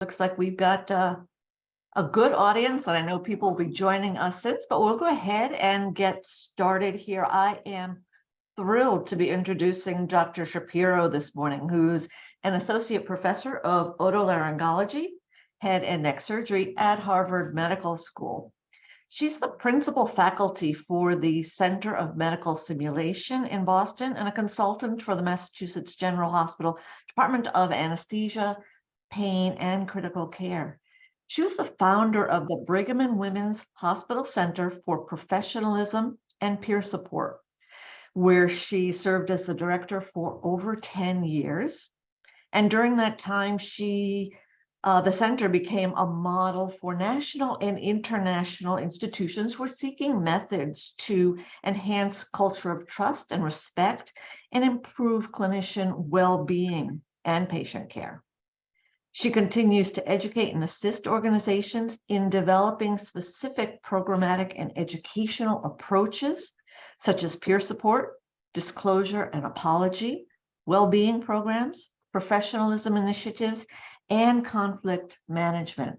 Looks like we've got a good audience, and I know people will be joining us since, but we'll go ahead and get started here. I am thrilled to be introducing Dr. Shapiro this morning, who's an associate professor of otolaryngology, head and neck surgery at Harvard Medical School. She's the principal faculty for the Center of Medical Simulation in Boston and a consultant for the Massachusetts General Hospital Department of Anesthesia, Pain, and Critical Care. She was the founder of the Brigham and Women's Hospital Center for Professionalism and Peer Support, where she served as the director for over 10 years. And during that time, the center became a model for national and international institutions who are seeking methods to enhance culture of trust and respect and improve clinician well-being and patient care. She continues to educate and assist organizations in developing specific programmatic and educational approaches, such as peer support, disclosure and apology, well-being programs, professionalism initiatives, and conflict management.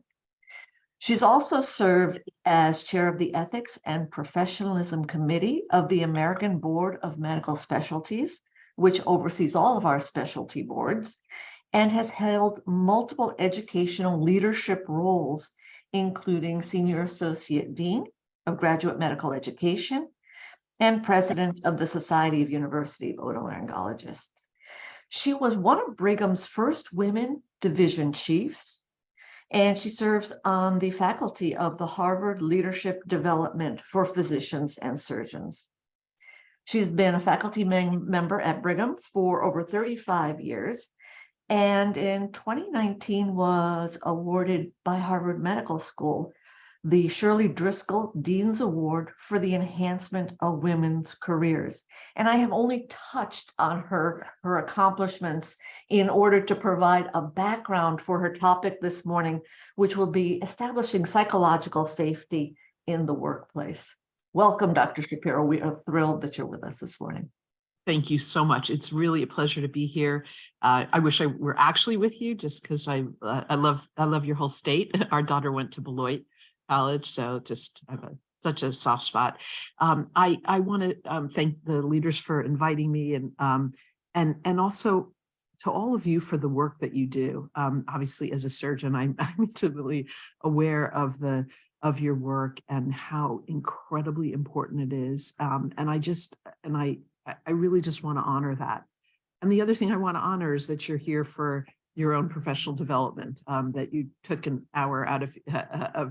She's also served as chair of the Ethics and Professionalism Committee of the American Board of Medical Specialties, which oversees all of our specialty boards, and has held multiple educational leadership roles, including Senior Associate Dean of Graduate Medical Education and President of the Society of University of Otolaryngologists. She was one of Brigham's first women division chiefs, and she serves on the faculty of the Harvard Leadership Development for Physicians and Surgeons. She's been a faculty member at Brigham for over 35 years, and in 2019 was awarded by Harvard Medical School the Shirley Driscoll Dean's Award for the enhancement of women's careers. And I have only touched on her accomplishments in order to provide a background for her topic this morning, which will be establishing psychological safety in the workplace. Welcome, Dr. Shapiro. We are thrilled that you're with us this morning. Thank you so much. It's really a pleasure to be here. I wish I were actually with you, just because I love your whole state. Our daughter went to Beloit College, so just I have such a soft spot. I want to thank the leaders for inviting me, and also to all of you for the work that you do. Obviously, as a surgeon, I'm intimately aware of your work and how incredibly important it is. I really just want to honor that. And the other thing I want to honor is that you're here for your own professional development, that you took an hour out of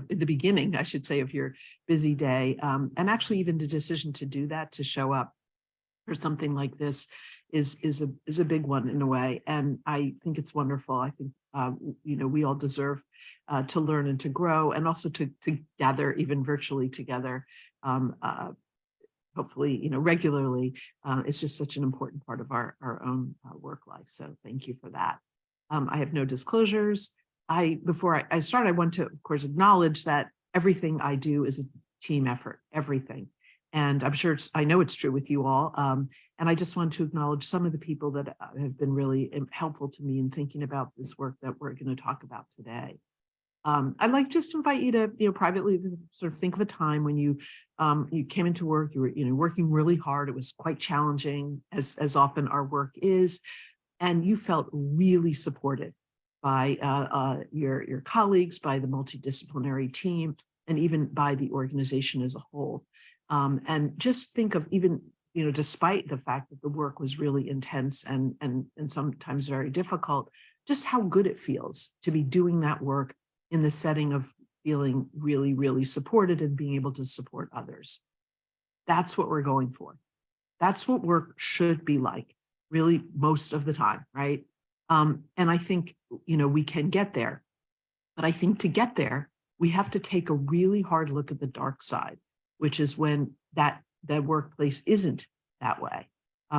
the beginning, I should say, of your busy day. And actually even the decision to do that, to show up for something like this is a big one in a way. And I think it's wonderful. I think, we all deserve to learn and to grow, and also to gather even virtually together. Hopefully, regularly. It's just such an important part of our own work life. So thank you for that. I have no disclosures. Before I start, I want to, of course, acknowledge that everything I do is a team effort, everything. And I'm sure I know it's true with you all. And I just want to acknowledge some of the people that have been really helpful to me in thinking about this work that we're going to talk about today. I'd like just to invite you to, privately sort of think of a time when you came into work, you were, working really hard. It was quite challenging, as often our work is, and you felt really supported by your colleagues, by the multidisciplinary team, and even by the organization as a whole. And just think of even, despite the fact that the work was really intense and sometimes very difficult, just how good it feels to be doing that work in the setting of feeling really, really supported and being able to support others. That's what we're going for. That's what work should be like, really, most of the time, right? And I think, we can get there. But I think to get there, we have to take a really hard look at the dark side, which is when that workplace isn't that way.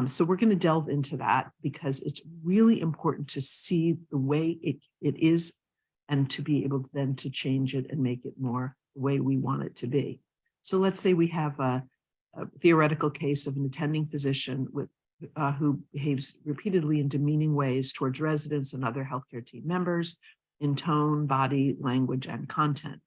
So we're going to delve into that because it's really important to see the way it is, and to be able then to change it and make it more the way we want it to be. So let's say we have a theoretical case of an attending physician who behaves repeatedly in demeaning ways towards residents and other healthcare team members. in tone, body, language, and content.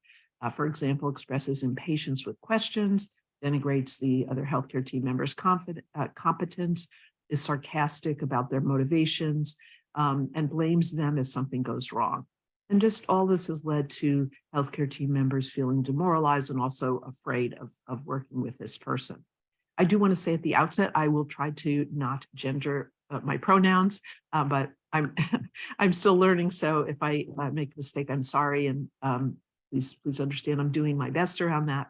For example, expresses impatience with questions, denigrates the other healthcare team members' competence, is sarcastic about their motivations, and blames them if something goes wrong. And just all this has led to healthcare team members feeling demoralized and also afraid of working with this person. I do want to say at the outset, I will try to not gender my pronouns, but I'm I'm still learning. So if I make a mistake, I'm sorry, and please understand I'm doing my best around that.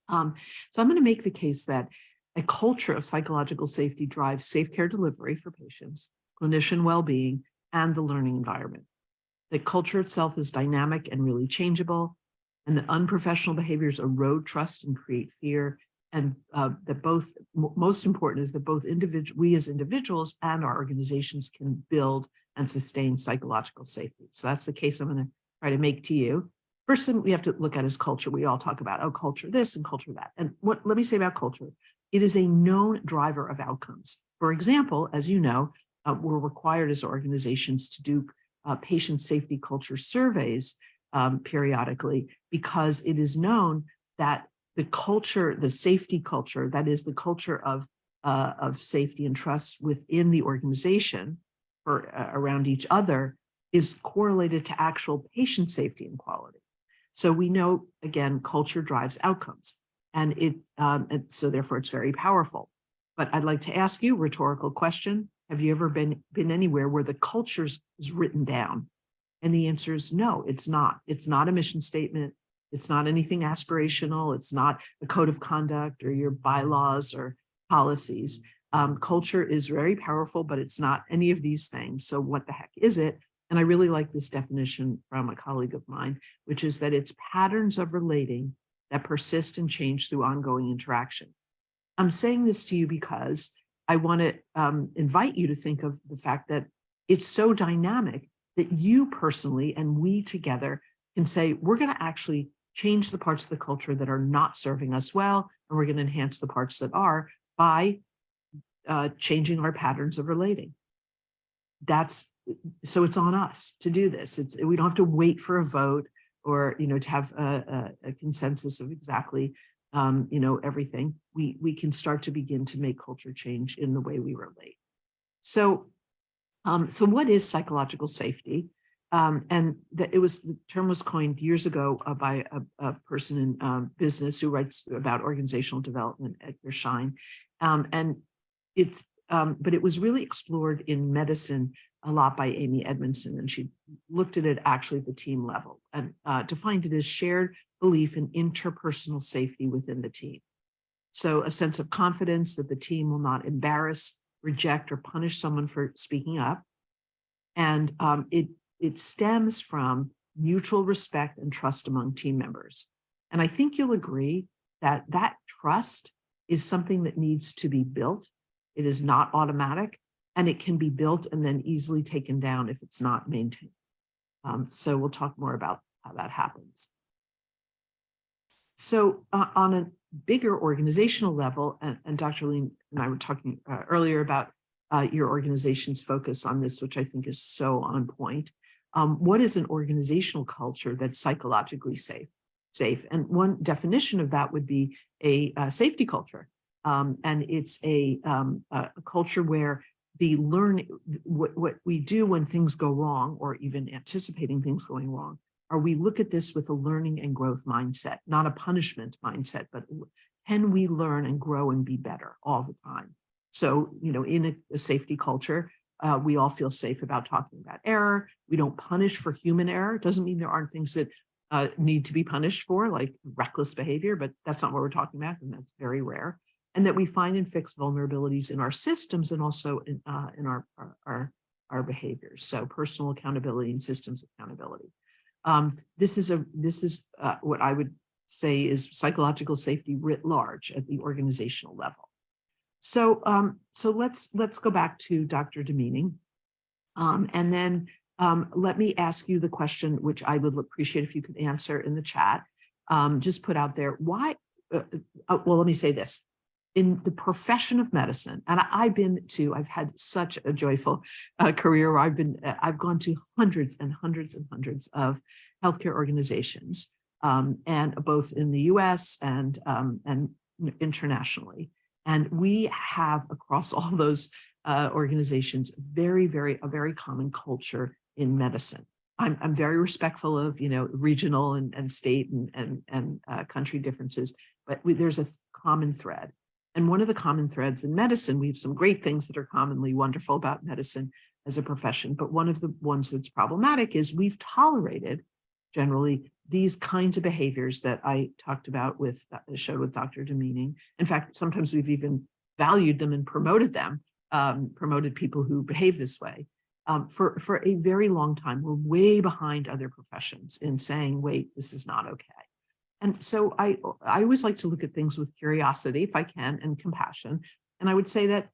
So I'm going to make the case that a culture of psychological safety drives safe care delivery for patients, clinician well-being, and the learning environment. The culture itself is dynamic and really changeable, and the unprofessional behaviors erode trust and create fear. And that both, most important is that both we as individuals and our organizations can build and sustain psychological safety. So that's the case I'm going to try to make to you. First thing we have to look at is culture. We all talk about, oh, culture this and culture that. And let me say about culture, it is a known driver of outcomes. For example, as you know, we're required as organizations to do patient safety culture surveys periodically, because it is known that the culture, the safety culture, that is the culture of safety and trust within the organization or around each other, is correlated to actual patient safety and quality. So we know, again, culture drives outcomes, and so therefore it's very powerful. But I'd like to ask you a rhetorical question. Have you ever been anywhere where the culture is written down? And the answer is no, it's not. It's not a mission statement. It's not anything aspirational. It's not a code of conduct or your bylaws or policies. Culture is very powerful, but it's not any of these things. So what the heck is it? And I really like this definition from a colleague of mine, which is that it's patterns of relating that persist and change through ongoing interaction. I'm saying this to you because I want to invite you to think of the fact that it's so dynamic that you personally and we together can say, we're going to actually change the parts of the culture that are not serving us well, and we're going to enhance the parts that are by changing our patterns of relating. So it's on us to do this. We don't have to wait for a vote or to have a consensus of exactly everything. We can start to begin to make culture change in the way we relate. So what is psychological safety? And the term was coined years ago by a person in business who writes about organizational development, Edgar Schein. But it was really explored in medicine a lot by Amy Edmondson, and she looked at it actually at the team level and defined it as shared belief in interpersonal safety within the team. So a sense of confidence that the team will not embarrass, reject, or punish someone for speaking up. And it stems from mutual respect and trust among team members. And I think you'll agree that that trust is something that needs to be built. It is not automatic, and it can be built and then easily taken down if it's not maintained. So we'll talk more about how that happens. So on a bigger organizational level, and Dr. Lean and I were talking earlier about your organization's focus on this, which I think is so on point. What is an organizational culture that's psychologically safe? And one definition of that would be a safety culture. And it's a culture where what we do when things go wrong, or even anticipating things going wrong, are we look at this with a learning and growth mindset, not a punishment mindset, but can we learn and grow and be better all the time? So, in a safety culture, we all feel safe about talking about error. We don't punish for human error. It doesn't mean there aren't things that need to be punished for, like reckless behavior, but that's not what we're talking about, and that's very rare. And that we find and fix vulnerabilities in our systems and also in our behaviors. So personal accountability and systems accountability. This is what I would say is psychological safety writ large at the organizational level. So let's go back to Dr. Demeaning, and then let me ask you the question, which I would appreciate if you could answer in the chat. Just put out there why. Well, let me say this. in the profession of medicine, and I've had such a joyful career where I've gone to hundreds and hundreds and hundreds of healthcare organizations, and both in the US and internationally. And we have across all those organizations, a very common culture in medicine. I'm very respectful of, regional and state and country differences, but there's a common thread. And one of the common threads in medicine, we have some great things that are commonly wonderful about medicine as a profession, but one of the ones that's problematic is we've tolerated generally these kinds of behaviors that I talked about showed with Dr. Demeaning. In fact, sometimes we've even valued them and promoted them, promoted people who behave this way. For a very long time, we're way behind other professions in saying, wait, this is not okay. And so I always like to look at things with curiosity, if I can, and compassion. And I would say that,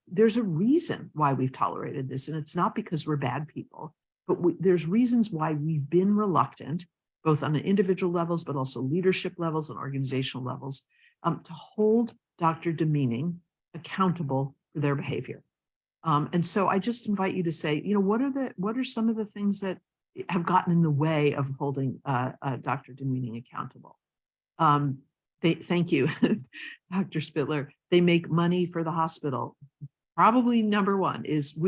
there's a reason why we've tolerated this. And it's not because we're bad people, but there's reasons why we've been reluctant, both on the individual levels, but also leadership levels and organizational levels, to hold Dr. Demeaning accountable for their behavior. And so I just invite you to say, what are some of the things that have gotten in the way of holding Dr. Demeaning accountable? Thank you, Dr. Spittler. They make money for the hospital. Probably number one is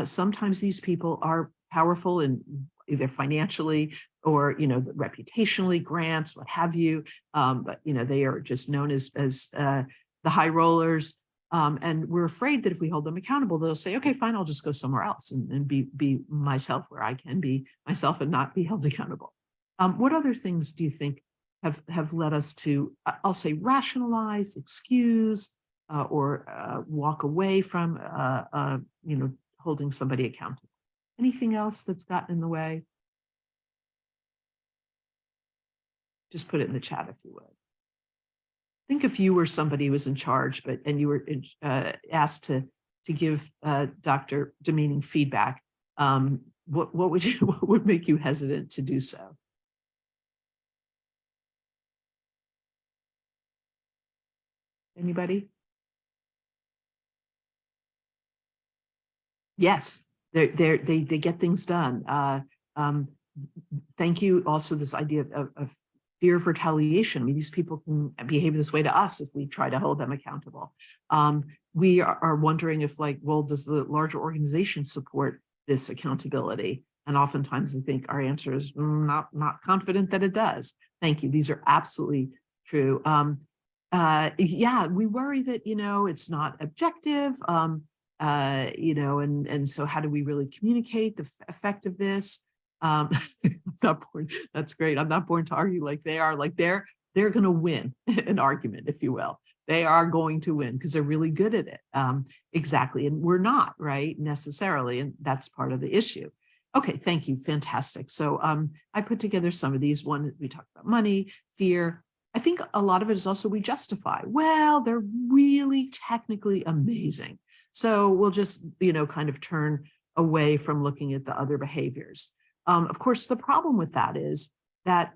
sometimes these people are powerful in either financially or, reputationally, grants, what have you. But, they are just known as the high rollers. And we're afraid that if we hold them accountable, they'll say, okay, fine, I'll just go somewhere else and be myself where I can be myself and not be held accountable. What other things do you think have led us to, I'll say, rationalize, excuse, or walk away from, holding somebody accountable? Anything else that's gotten in the way? Just put it in the chat if you would. Think if you were somebody who was in charge, and you were asked to give Dr. Demeaning feedback, what would make you hesitant to do so? Anybody? Yes, they get things done. Thank you. Also, this idea of fear of retaliation. I mean, these people can behave this way to us if we try to hold them accountable. We are wondering if, does the larger organization support this accountability? And oftentimes we think our answer is not confident that it does. Thank you. These are absolutely true. Yeah, we worry that, it's not objective, and so how do we really communicate the effect of this? I'm not born, that's great. I'm not born to argue like they are. They're going to win an argument, if you will. They are going to win because they're really good at it. Exactly. And we're not, right, necessarily. And that's part of the issue. Okay, thank you. Fantastic. So I put together some of these. One, we talked about money, fear. I think a lot of it is also we justify, well, they're really technically amazing. So we'll just, kind of turn away from looking at the other behaviors. Of course, the problem with that is that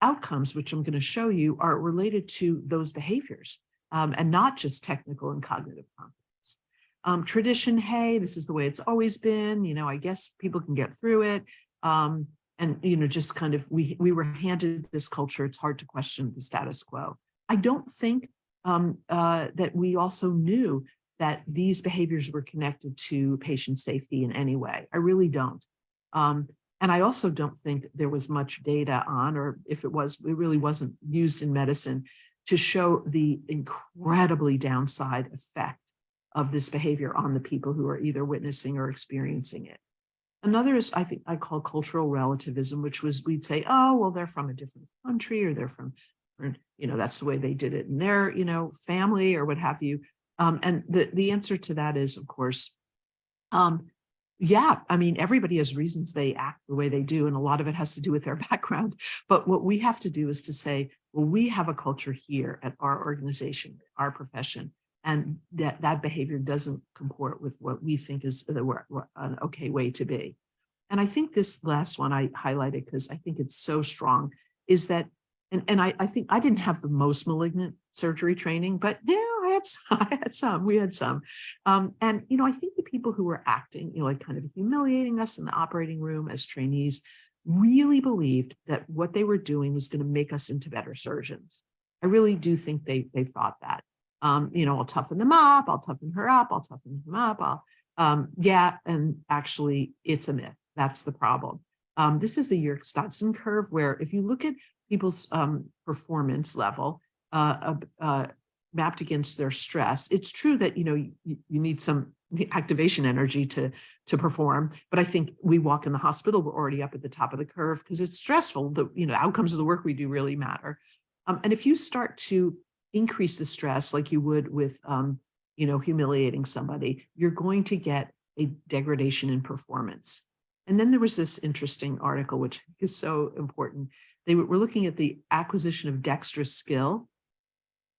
outcomes, which I'm going to show you, are related to those behaviors and not just technical and cognitive competence. Tradition, hey, this is the way it's always been, I guess people can get through it. And, just kind of, we were handed this culture. It's hard to question the status quo. I don't think that we also knew that these behaviors were connected to patient safety in any way. I really don't. And I also don't think there was much data on, or if it was, it really wasn't used in medicine to show the incredibly downside effect of this behavior on the people who are either witnessing or experiencing it. Another is, I think I call cultural relativism, which was we'd say, oh, well, they're from a different country, or they're from, that's the way they did it in their, family or what have you. And the answer to that is, of course, yeah, I mean, everybody has reasons they act the way they do, and a lot of it has to do with their background. But what we have to do is to say, well, we have a culture here at our organization, our profession, and that behavior doesn't comport with what we think is an okay way to be. And I think this last one I highlighted because I think it's so strong, is that and I think I didn't have the most malignant surgery training, but yeah, I had some, I had some, we had some. And, I think the people who were acting, like kind of humiliating us in the operating room as trainees really believed that what they were doing was going to make us into better surgeons. I really do think they thought that. I'll toughen them up, I'll toughen her up, I'll toughen him up, yeah, and actually it's a myth. That's the problem. This is the Yerkes-Dodson curve, where if you look at people's performance level mapped against their stress, it's true that you need some activation energy to perform. But I think we walk in the hospital, we're already up at the top of the curve because it's stressful. The outcomes of the work we do really matter. And if you start to increase the stress like you would with humiliating somebody, you're going to get a degradation in performance. And then there was this interesting article, which is so important. They were looking at the acquisition of dexterous skill.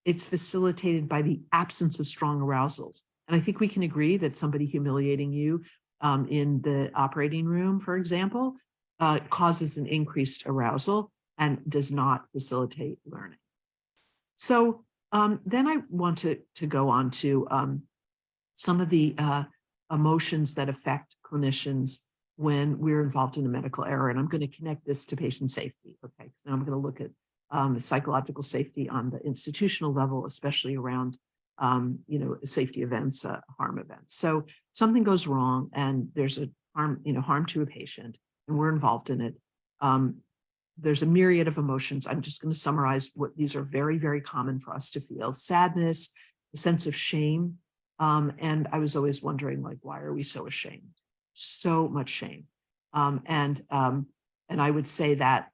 It's facilitated by the absence of strong arousals. And I think we can agree that somebody humiliating you in the operating room, for example, causes an increased arousal and does not facilitate learning. So then I want to go on to some of the emotions that affect clinicians when we're involved in a medical error. And I'm going to connect this to patient safety. Okay, so I'm going to look at psychological safety on the institutional level, especially around safety events, harm events. So something goes wrong and there's a harm to a patient, and we're involved in it. There's a myriad of emotions. I'm just going to summarize what these are very, very common for us to feel: sadness, a sense of shame. And I was always wondering, why are we so ashamed? So much shame. And I would say that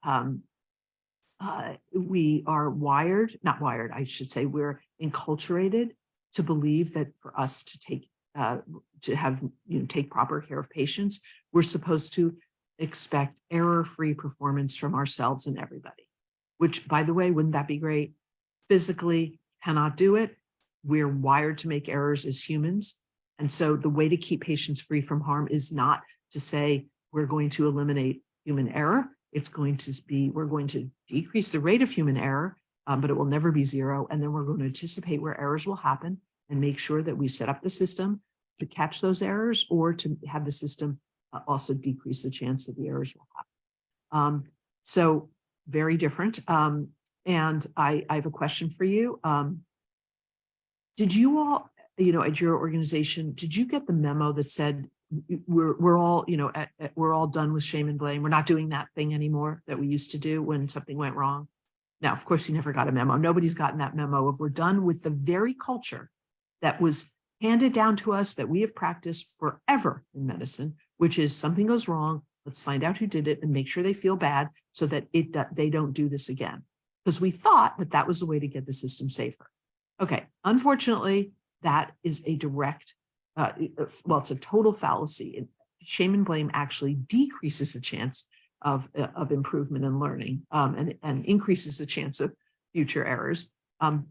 we are I should say we're enculturated to believe that for us to take proper care of patients, we're supposed to expect error-free performance from ourselves and everybody, which, by the way, wouldn't that be great? Physically cannot do it. We're wired to make errors as humans. And so the way to keep patients free from harm is not to say we're going to eliminate human error. It's going to be, we're going to decrease the rate of human error, but it will never be zero. And then we're going to anticipate where errors will happen and make sure that we set up the system to catch those errors, or to have the system also decrease the chance that the errors will happen. So very different. And I have a question for you. Did you all, at your organization, did you get the memo that said we're all, we're all done with shame and blame? We're not doing that thing anymore that we used to do when something went wrong? Now, of course, you never got a memo. Nobody's gotten that memo of we're done with the very culture that was handed down to us, that we have practiced forever in medicine, which is something goes wrong, let's find out who did it and make sure they feel bad so that they don't do this again. Because we thought that that was the way to get the system safer. Okay, unfortunately, that is a direct, it's a total fallacy. Shame and blame actually decreases the chance of improvement and learning, and increases the chance of future errors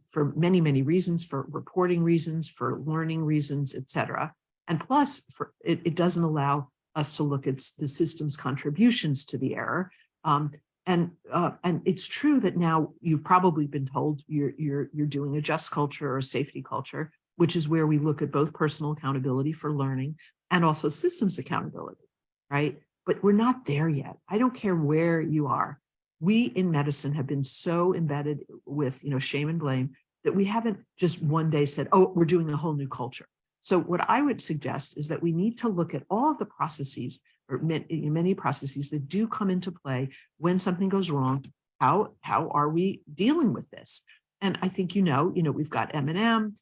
for many, many reasons, for reporting reasons, for learning reasons, et cetera. And plus, it doesn't allow us to look at the system's contributions to the error. And it's true that now you've probably been told you're doing a just culture or a safety culture, which is where we look at both personal accountability for learning and also systems accountability, right? But we're not there yet. I don't care where you are. We in medicine have been so embedded with shame and blame that we haven't just one day said, oh, we're doing a whole new culture. So what I would suggest is that we need to look at all of the processes, or many processes that do come into play when something goes wrong. How are we dealing with this? And I think we've got M&M,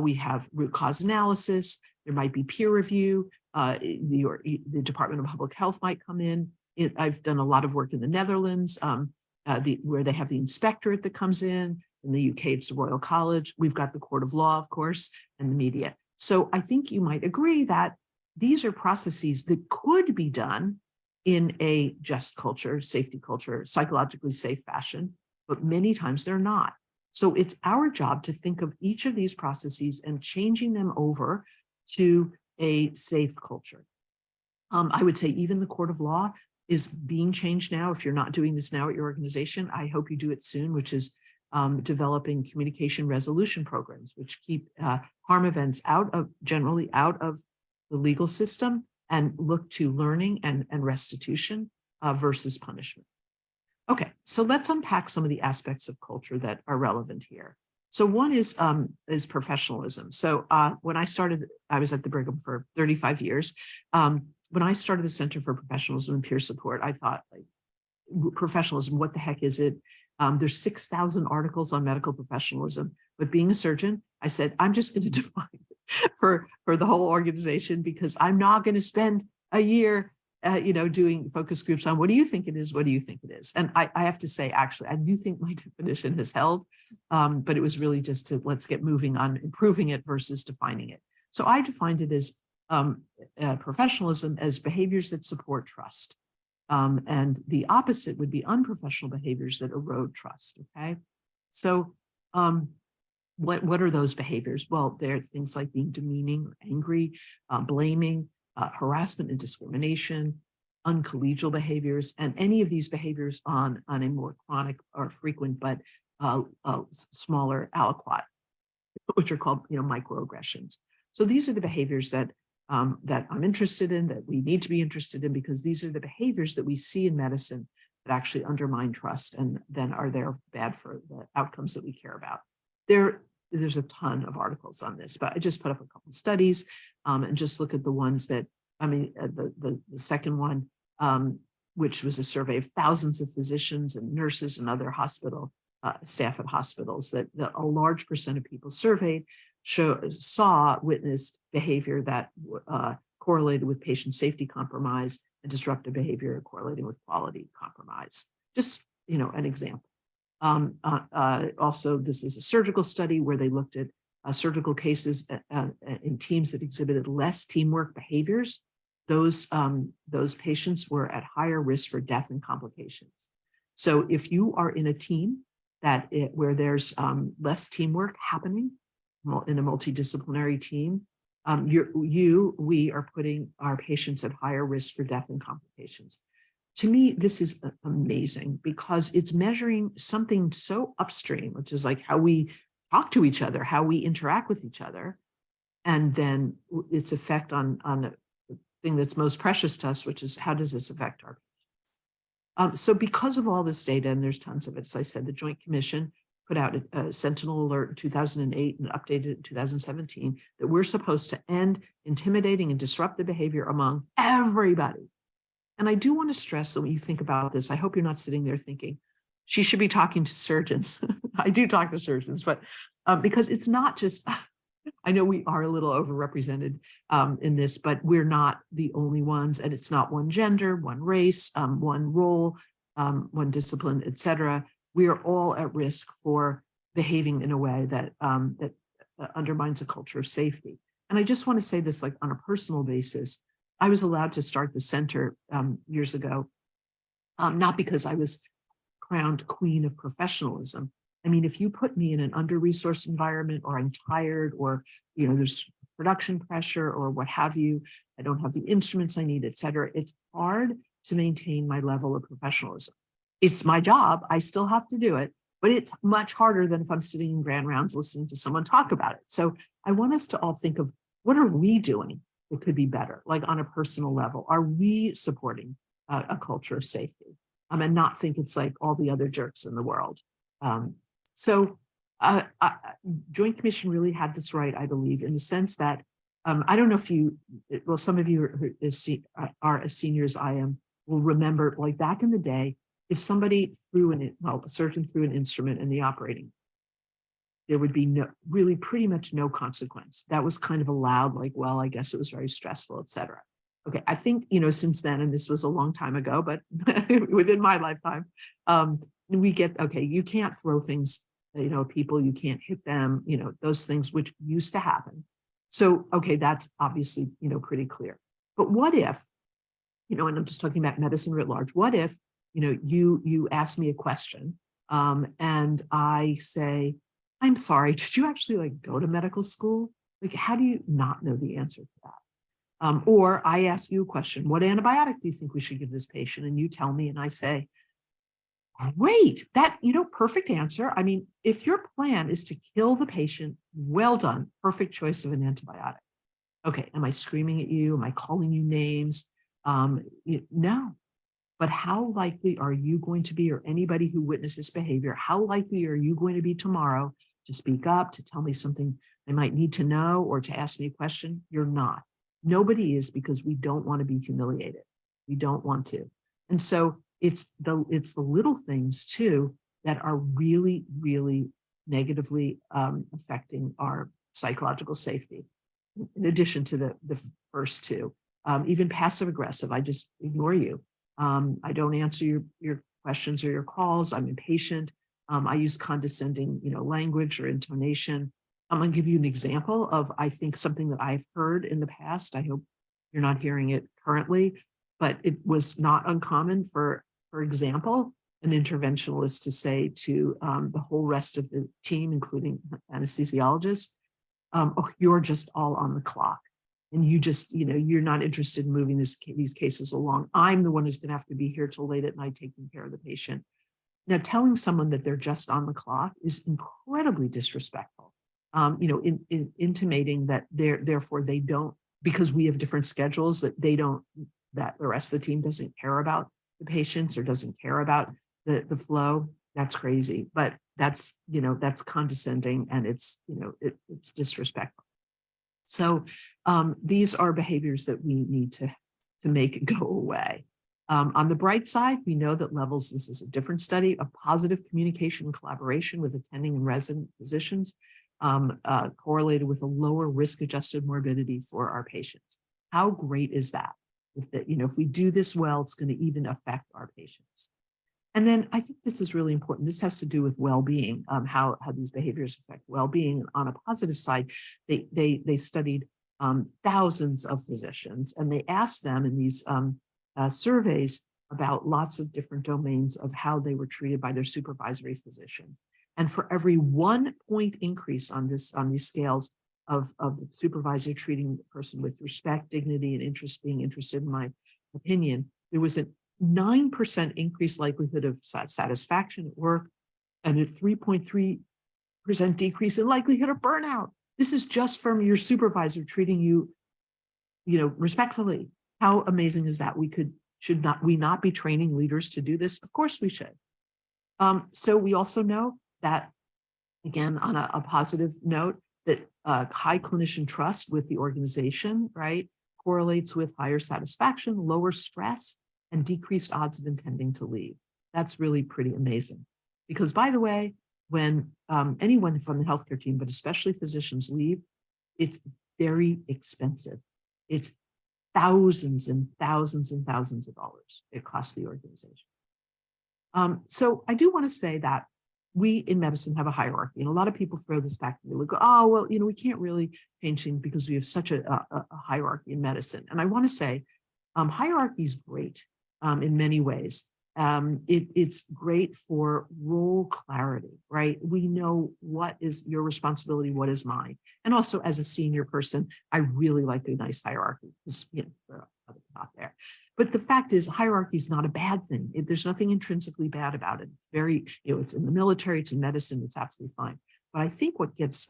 we have root cause analysis, there might be peer review, the Department of Public Health might come in. I've done a lot of work in the Netherlands, where they have the inspectorate that comes in. In the UK, it's the Royal College. We've got the Court of Law, of course, and the media. So I think you might agree that these are processes that could be done in a just culture, safety culture, psychologically safe fashion, but many times they're not. So it's our job to think of each of these processes and changing them over to a safe culture. I would say even the Court of Law is being changed now. If you're not doing this now at your organization, I hope you do it soon, which is developing communication resolution programs, which keep harm events generally out of the legal system and look to learning and restitution versus punishment. Okay, so let's unpack some of the aspects of culture that are relevant here. So one is professionalism. So when I started, I was at the Brigham for 35 years. When I started the Center for Professionalism and Peer Support, I thought, like, professionalism, what the heck is it? There's 6,000 articles on medical professionalism, but being a surgeon, I said, I'm just going to define it for the whole organization, because I'm not going to spend a year doing focus groups on what do you think it is? What do you think it is? And I have to say, actually, I do think my definition has held, but it was really just to let's get moving on improving it versus defining it. So I defined it as professionalism as behaviors that support trust. And the opposite would be unprofessional behaviors that erode trust. Okay. So what are those behaviors? Well, they're things like being demeaning or angry, blaming, harassment and discrimination, uncollegial behaviors, and any of these behaviors on a more chronic or frequent but smaller aliquot, which are called microaggressions. So these are the behaviors that I'm interested in, that we need to be interested in, because these are the behaviors that we see in medicine that actually undermine trust and then are there bad for the outcomes that we care about. There's a ton of articles on this, but I just put up a couple of studies and just look at the ones that, the second one, which was a survey of thousands of physicians and nurses and other hospital staff at hospitals, that a large percent of people surveyed witnessed behavior that correlated with patient safety compromise and disruptive behavior correlating with quality compromise. Just, an example. Also, this is a surgical study where they looked at surgical cases in teams that exhibited less teamwork behaviors. Those patients were at higher risk for death and complications. So if you are in a team where there's less teamwork happening in a multidisciplinary team, we are putting our patients at higher risk for death and complications. To me, this is amazing because it's measuring something so upstream, which is like how we talk to each other, how we interact with each other, and then its effect on the thing that's most precious to us, which is how does this affect our patients? So because of all this data, and there's tons of it, as I said, the Joint Commission put out a Sentinel alert in 2008 and updated it in 2017 that we're supposed to end intimidating and disruptive behavior among everybody. And I do want to stress that when you think about this, I hope you're not sitting there thinking, she should be talking to surgeons. I do talk to surgeons, but because it's not just, I know we are a little overrepresented in this, but we're not the only ones. And it's not one gender, one race, one role, one discipline, et cetera. We are all at risk for behaving in a way that undermines a culture of safety. And I just want to say this, like on a personal basis, I was allowed to start the center years ago, not because I was crowned queen of professionalism. I mean, if you put me in an under-resourced environment, or I'm tired, or there's production pressure, or what have you, I don't have the instruments I need, et cetera, it's hard to maintain my level of professionalism. It's my job, I still have to do it, but it's much harder than if I'm sitting in grand rounds listening to someone talk about it. So I want us to all think of what are we doing that could be better, like on a personal level. Are we supporting a culture of safety? And not think it's like all the other jerks in the world. So Joint Commission really had this right, I believe, in the sense that I don't know if some of you are as senior as I am, will remember, like back in the day, if somebody a surgeon threw an instrument in the operating, there would be really pretty much no consequence. That was kind of allowed, like, well, I guess it was very stressful, et cetera. Okay, I think, since then, and this was a long time ago, but within my lifetime, we get, okay, you can't throw things, people, you can't hit them, those things which used to happen. So, okay, that's obviously, pretty clear. But what if, and I'm just talking about medicine writ large, what if, you ask me a question and I say, I'm sorry, did you actually go to medical school? Like, how do you not know the answer to that? Or I ask you a question, what antibiotic do you think we should give this patient? And you tell me, and I say, great, that, perfect answer. I mean, if your plan is to kill the patient, well done, perfect choice of an antibiotic. Okay, am I screaming at you? Am I calling you names? No. But how likely are you going to be, or anybody who witnesses behavior, how likely are you going to be tomorrow to speak up, to tell me something I might need to know, or to ask me a question? You're not. Nobody is, because we don't want to be humiliated. We don't want to. And so it's the little things too that are really, really negatively affecting our psychological safety. In addition to the first two, even passive aggressive, I just ignore you. I don't answer your questions or your calls. I'm impatient. I use condescending, language or intonation. I'm going to give you an example of, I think, something that I've heard in the past. I hope you're not hearing it currently, but it was not uncommon for example, an interventionalist to say to the whole rest of the team, including anesthesiologists, oh, you're just all on the clock. And you just, you're not interested in moving these cases along. I'm the one who's going to have to be here till late at night taking care of the patient. Now, telling someone that they're just on the clock is incredibly disrespectful. Intimating that therefore they don't, because we have different schedules, that that the rest of the team doesn't care about the patients or doesn't care about the flow. That's crazy. But that's condescending, and it's disrespectful. So these are behaviors that we need to make go away. On the bright side, we know that levels, this is a different study, of positive communication and collaboration with attending and resident physicians correlated with a lower risk-adjusted morbidity for our patients. How great is that? If we do this well, it's going to even affect our patients. And then I think this is really important. This has to do with well-being, how these behaviors affect well-being. On a positive side, they studied thousands of physicians, and they asked them in these surveys about lots of different domains of how they were treated by their supervisory physician. And for every 1 point increase on these scales of the supervisor treating the person with respect, dignity, and interest, being interested in my opinion, there was a 9% increased likelihood of satisfaction at work, and a 3.3% decrease in likelihood of burnout. This is just from your supervisor treating you, respectfully. How amazing is that? Should we not be training leaders to do this? Of course we should. So we also know that, again, on a positive note, that high clinician trust with the organization, right, correlates with higher satisfaction, lower stress, and decreased odds of intending to leave. That's really pretty amazing. Because, by the way, when anyone from the healthcare team, but especially physicians, leave, it's very expensive. It's thousands and thousands and thousands of dollars it costs the organization. So I do want to say that we in medicine have a hierarchy, and a lot of people throw this back to me. They go, oh, well, we can't really change things because we have such a hierarchy in medicine. And I want to say hierarchy is great in many ways. It's great for role clarity, right? We know what is your responsibility, what is mine. And also, as a senior person, I really like a nice hierarchy because, there are other people out there. But the fact is, hierarchy is not a bad thing. There's nothing intrinsically bad about it. It's very, it's in the military, it's in medicine, it's absolutely fine. But I think what gets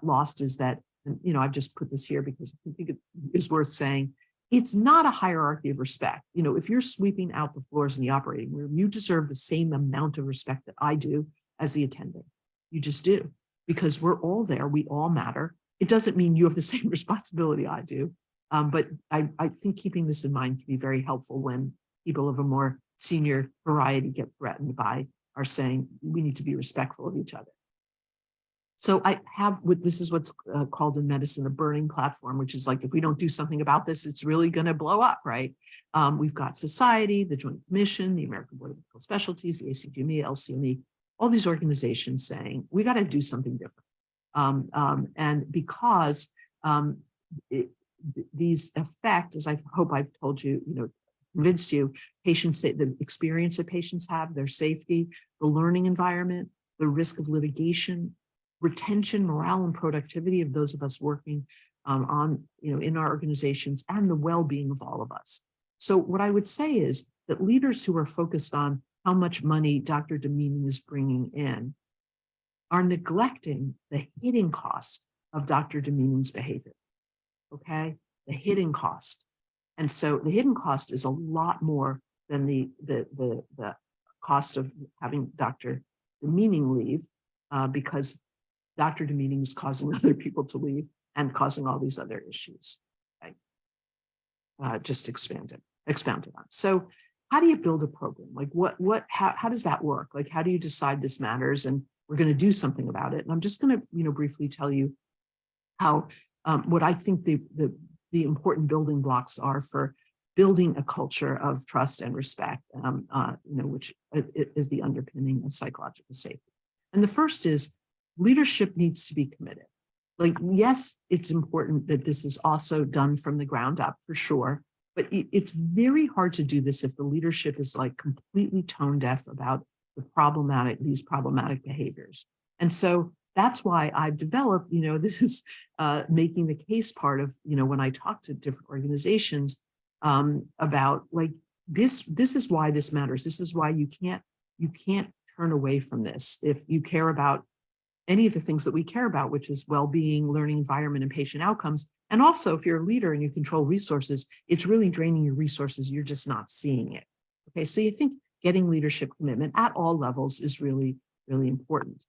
lost is that, and, I've just put this here because I think it is worth saying, it's not a hierarchy of respect. If you're sweeping out the floors in the operating room, you deserve the same amount of respect that I do as the attending. You just do, because we're all there. We all matter. It doesn't mean you have the same responsibility I do. But I think keeping this in mind can be very helpful when people of a more senior variety get threatened by our saying we need to be respectful of each other. So this is what's called in medicine a burning platform, which is like, if we don't do something about this, it's really going to blow up, right? We've got society, the Joint Commission, the American Board of Medical Specialties, the ACGME, LCME, all these organizations saying we got to do something different. And because these affect, as I hope I've told you, convinced you, patients, the experience that patients have, their safety, the learning environment, the risk of litigation, retention, morale, and productivity of those of us working on, in our organizations and the well-being of all of us. So what I would say is that leaders who are focused on how much money Dr. Demeaning is bringing in are neglecting the hidden cost of Dr. Demeaning's behavior. Okay, the hidden cost. And so the hidden cost is a lot more than the cost of having Dr. Demeaning leave, because Dr. Demeaning is causing other people to leave and causing all these other issues. Okay? Just expounded on. So how do you build a program? Like how does that work? Like, how do you decide this matters and we're going to do something about it? And I'm just going to, briefly tell you how, what I think the important building blocks are for building a culture of trust and respect, which is the underpinning of psychological safety. And the first is leadership needs to be committed. Like, yes, it's important that this is also done from the ground up for sure, but it's very hard to do this if the leadership is like completely tone deaf about these problematic behaviors. And so that's why I've developed, this is making the case part of, when I talk to different organizations about like this is why this matters. This is why you can't turn away from this. If you care about any of the things that we care about, which is well-being, learning environment, and patient outcomes. And also, if you're a leader and you control resources, it's really draining your resources. You're just not seeing it. Okay, so you think getting leadership commitment at all levels is really, really important.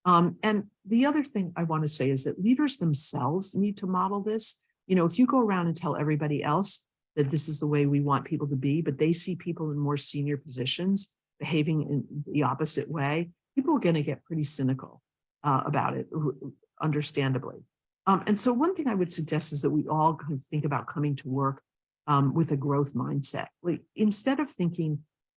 And the other thing I want to say is that leaders themselves need to model this. If you go around and tell everybody else that this is the way we want people to be, but they see people in more senior positions behaving in the opposite way, people are going to get pretty cynical about it, understandably. And so one thing I would suggest is that we all kind of think about coming to work with a growth mindset. Like, instead of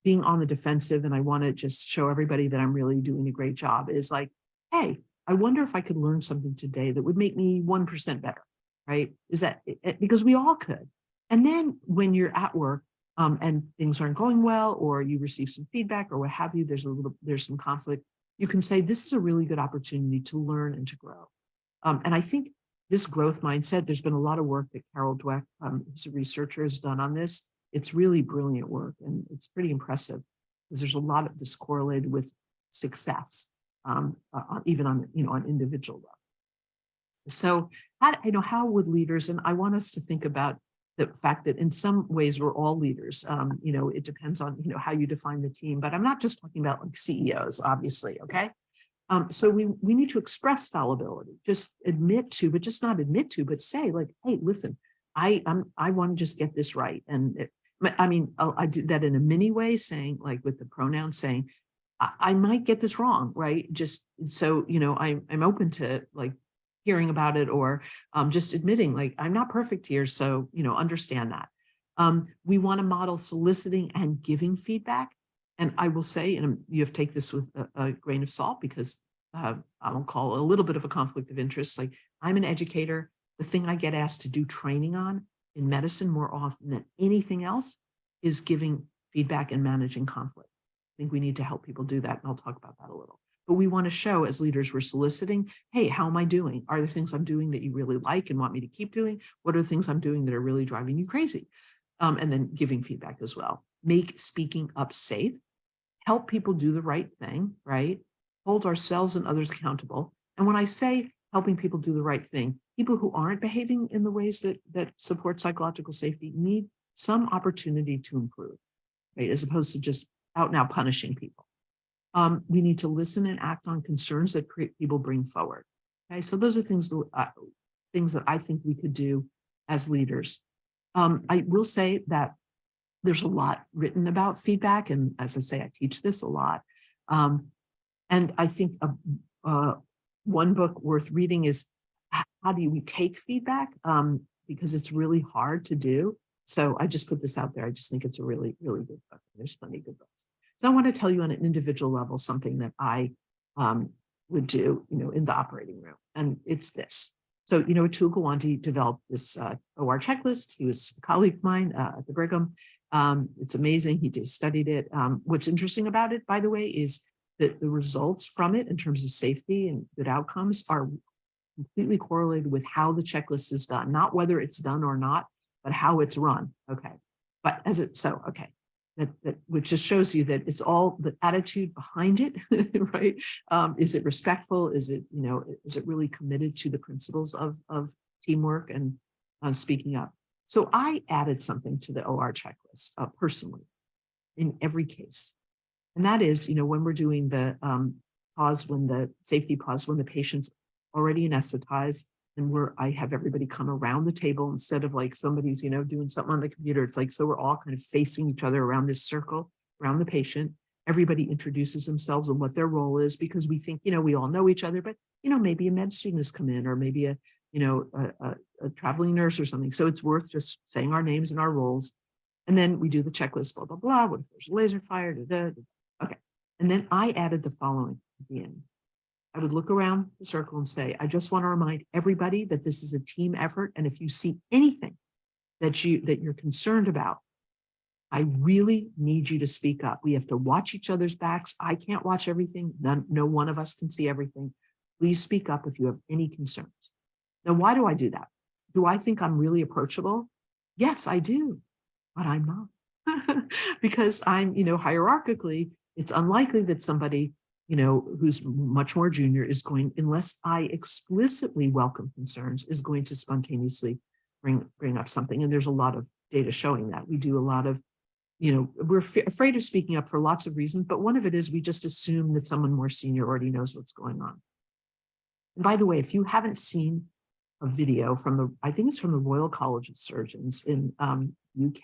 being on the defensive and I want to just show everybody that I'm really doing a great job, is like, hey, I wonder if I could learn something today that would make me 1% better, right? Is that because we all could. And then when you're at work and things aren't going well, or you receive some feedback or what have you, there's some conflict, you can say, this is a really good opportunity to learn and to grow. And I think this growth mindset, there's been a lot of work that Carol Dweck, who's a researcher, has done on this. It's really brilliant work, and it's pretty impressive because there's a lot of this correlated with success, even on individual level. So how would leaders, and I want us to think about the fact that in some ways we're all leaders. It depends on how you define the team, but I'm not just talking about like CEOs, obviously. Okay. So we need to express fallibility, just admit to, but just not admit to, but say like, hey, listen, I want to just get this right. And I did that in a mini way, saying like with the pronouns, saying I might get this wrong, right? Just so I'm open to like hearing about it, or just admitting like I'm not perfect here, so understand that. We want to model soliciting and giving feedback. And I will say, and you have to take this with a grain of salt, because I'll call it a little bit of a conflict of interest. Like, I'm an educator. The thing I get asked to do training on in medicine more often than anything else is giving feedback and managing conflict. I think we need to help people do that, and I'll talk about that a little. But we want to show, as leaders, we're soliciting, hey, how am I doing? Are there things I'm doing that you really like and want me to keep doing? What are the things I'm doing that are really driving you crazy? And then giving feedback as well. Make speaking up safe. Help people do the right thing, right? Hold ourselves and others accountable. And when I say helping people do the right thing, people who aren't behaving in the ways that support psychological safety need some opportunity to improve, right? As opposed to just out and out punishing people. We need to listen and act on concerns that people bring forward. Okay, so those are things that I think we could do as leaders. I will say that there's a lot written about feedback, and as I say, I teach this a lot. And I think one book worth reading is How Do We Take Feedback? Because it's really hard to do. So I just put this out there. I just think it's a really, really good book. There's plenty of good books. So I want to tell you on an individual level something that I would do, in the operating room, and it's this. So, Atul Gawande developed this OR checklist. He was a colleague of mine at the Brigham. It's amazing. He studied it. What's interesting about it, by the way, is that the results from it in terms of safety and good outcomes are completely correlated with how the checklist is done, not whether it's done or not, but how it's run. Okay. But okay. That which just shows you that it's all the attitude behind it, right? Is it respectful? Is it, is it really committed to the principles of teamwork and speaking up? So I added something to the OR checklist personally in every case. And that is, when we're doing the pause, when the safety pause, when the patient's already anesthetized, and I have everybody come around the table instead of like somebody's, doing something on the computer. It's like, so we're all kind of facing each other around this circle, around the patient. Everybody introduces themselves and what their role is, because we think, we all know each other, but, maybe a med student has come in, or maybe a traveling nurse or something. So it's worth just saying our names and our roles. And then we do the checklist, blah, blah, blah. What if there's a laser fire? Okay. And then I added the following at the end. I would look around the circle and say, I just want to remind everybody that this is a team effort. And if you see anything that you're concerned about, I really need you to speak up. We have to watch each other's backs. I can't watch everything. No one of us can see everything. Please speak up if you have any concerns. Now, why do I do that? Do I think I'm really approachable? Yes, I do, but I'm not. Because I'm, hierarchically, it's unlikely that somebody who's much more junior is going, unless I explicitly welcome concerns, is going to spontaneously bring up something. And there's a lot of data showing that. We do a lot of, we're afraid of speaking up for lots of reasons, but one of it is we just assume that someone more senior already knows what's going on. And by the way, if you haven't seen a video from I think it's from the Royal College of Surgeons in UK,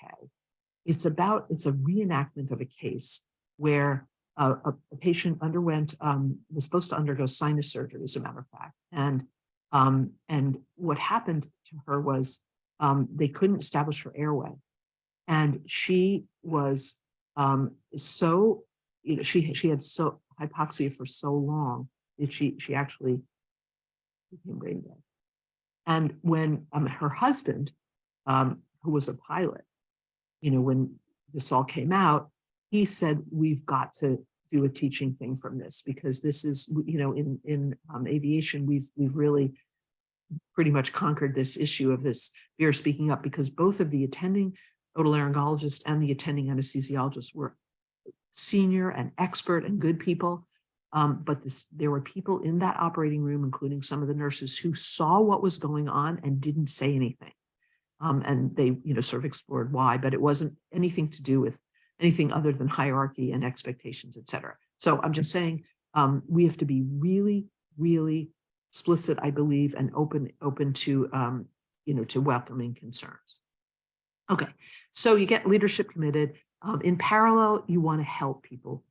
it's a reenactment of a case where a patient was supposed to undergo sinus surgery, as a matter of fact. And what happened to her was they couldn't establish her airway. And she was she had so hypoxia for so long that she actually became brain dead. And when her husband, who was a pilot, when this all came out, he said, we've got to do a teaching thing from this, because this is, in aviation, we've really pretty much conquered this issue of this fear of speaking up, because both of the attending otolaryngologists and the attending anesthesiologists were senior and expert and good people. But there were people in that operating room, including some of the nurses, who saw what was going on and didn't say anything. And they, sort of explored why, but it wasn't anything to do with anything other than hierarchy and expectations, et cetera. So I'm just saying, we have to be really, really explicit, I believe, and open to, to welcoming concerns. Okay, so you get leadership committed. In parallel, you want to help people.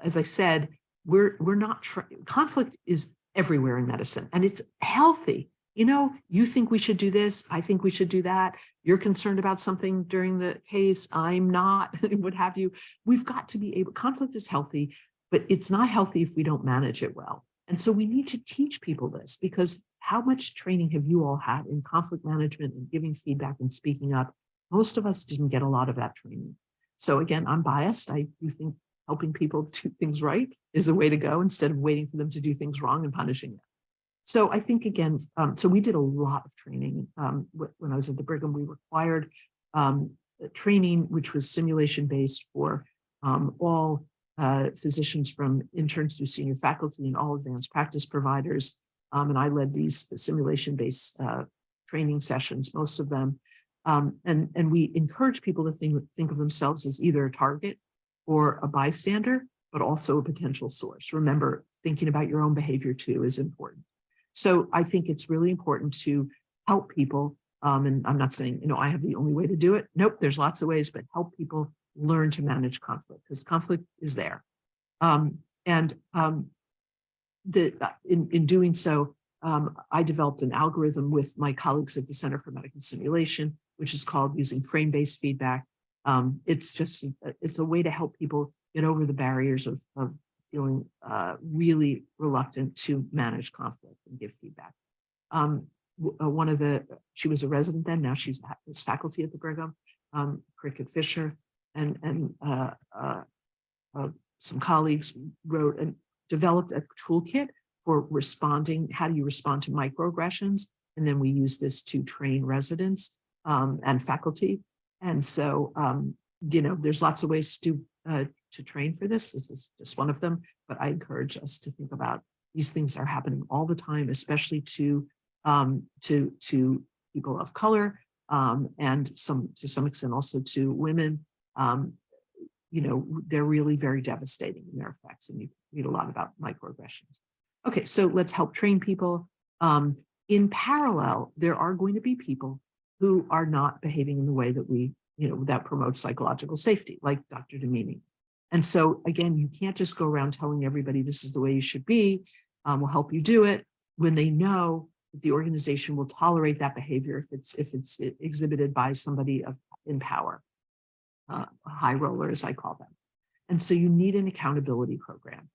As I said, we're not, conflict is everywhere in medicine, and it's healthy. You think we should do this, I think we should do that. You're concerned about something during the case, I'm not, what have you. We've got to be able, conflict is healthy, but it's not healthy if we don't manage it well. And so we need to teach people this, because how much training have you all had in conflict management and giving feedback and speaking up? Most of us didn't get a lot of that training. So again, I'm biased. I do think helping people do things right is the way to go, instead of waiting for them to do things wrong and punishing them. So I think, again, so we did a lot of training. When I was at the Brigham, we required training, which was simulation-based for all physicians, from interns to senior faculty and all advanced practice providers. And I led these simulation-based training sessions, most of them. And we encourage people to think of themselves as either a target or a bystander, but also a potential source. Remember, thinking about your own behavior too is important. So I think it's really important to help people. And I'm not saying, I have the only way to do it. Nope, there's lots of ways, but help people learn to manage conflict, because conflict is there. In doing so, I developed an algorithm with my colleagues at the Center for Medical Simulation, which is called using frame-based feedback. It's a way to help people get over the barriers of feeling really reluctant to manage conflict and give feedback. She was a resident then, now she's faculty at the Brigham, Cricket Fisher, and some colleagues wrote and developed a toolkit for responding. How do you respond to microaggressions? And then we use this to train residents and faculty. And so, there's lots of ways to train for this. This is just one of them, but I encourage us to think about these things are happening all the time, especially to people of color, and to some extent also to women. They're really very devastating in their effects, and you read a lot about microaggressions. Okay, so let's help train people. In parallel, there are going to be people who are not behaving in the way that we, that promotes psychological safety, like Dr. Demeaning. And so again, you can't just go around telling everybody this is the way you should be. We'll help you do it when they know that the organization will tolerate that behavior if it's exhibited by somebody in power, a high roller, as I call them. And so you need an accountability program.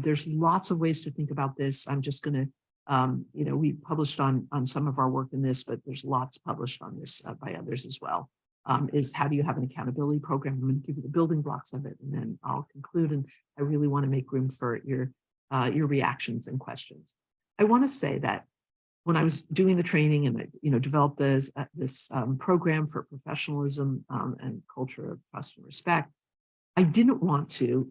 There's lots of ways to think about this. I'm just going to, we published on some of our work in this, but there's lots published on this by others as well. Is how do you have an accountability program? I'm going to give you the building blocks of it, and then I'll conclude. And I really want to make room for your reactions and questions. I want to say that when I was doing the training and I, developed this program for professionalism and culture of trust and respect, I didn't want to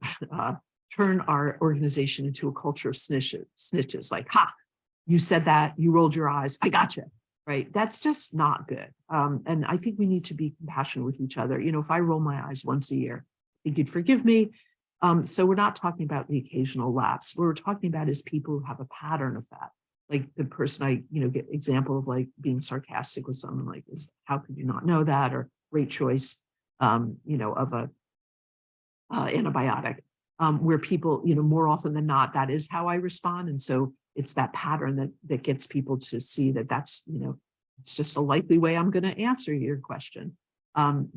turn our organization into a culture of snitches, like, ha, you said that, you rolled your eyes, I gotcha, right? That's just not good. And I think we need to be compassionate with each other. If I roll my eyes once a year, I think you'd forgive me. So we're not talking about the occasional lapse. What we're talking about is people who have a pattern of that. Like the person I, get example of like being sarcastic with someone like is, how could you not know that? Or great choice, of a antibiotic, where people, more often than not, that is how I respond. And so it's that pattern that gets people to see that that's, it's just a likely way I'm going to answer your question,